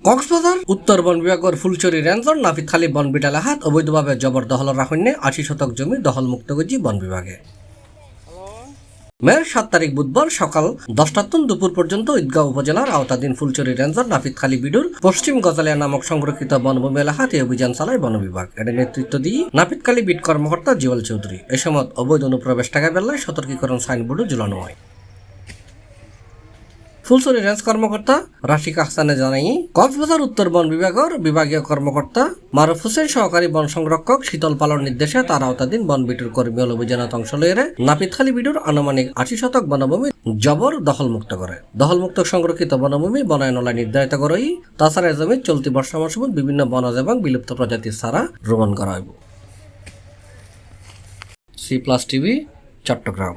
কক্সবাজার উত্তর বন বিভাগের ফুলচুরি রেঞ্জর নাপিতখালী বন বিটাল হাত অবৈধভাবে জবরদখল রাখন্যে 80 শতক জমি দখল মুক্ত করছি বন বিভাগে। মের 7 তারিখ বুধবার সকাল 10টার দুপুর পর্যন্ত ঈদগাঁও উপজেলার আওতাধীন ফুলচুরি রেঞ্জর নাপিতখালী বিডুর পশ্চিম গজালিয়া নামক সংরক্ষিত বনভূমি এলাকাতে এই অভিযান চালায় বন বিভাগ। এর নেতৃত্ব দিয়ে নাপিতখালী বিট কর্মকর্তা জিওল চৌধুরী। এ সময় অবৈধ অনুপ্রবেশ টাকা বেলায় সতর্কীকরণ সাইনবোর্ডও ঝুলানো হয়। ফুলচুরি রেঞ্জ কর্মকর্তা রাশিক আহসানে জানাই, কক্সবাজার উত্তর বন বিভাগের বিভাগীয় কর্মকর্তা মারুফ হোসেন সহকারী বন সংরক্ষক শীতল পালন নির্দেশে তার আওতাধীন বন বিটুর কর্মী অভিযানত অংশ লইয়ে নাপিতখালী বিডুর আনুমানিক 80 শতক বনভূমি জবর দখলমুক্ত করে। দখলমুক্ত সংরক্ষিত বনভূমি বনায়নলায় নির্ধারিত করেই। তাছাড়া এই জমি চলতি বর্ষা মৌসুমে বিভিন্ন বনজ এবং বিলুপ্ত প্রজাতির চারা রোপণ করা হইব। C+ TV, Chittagong.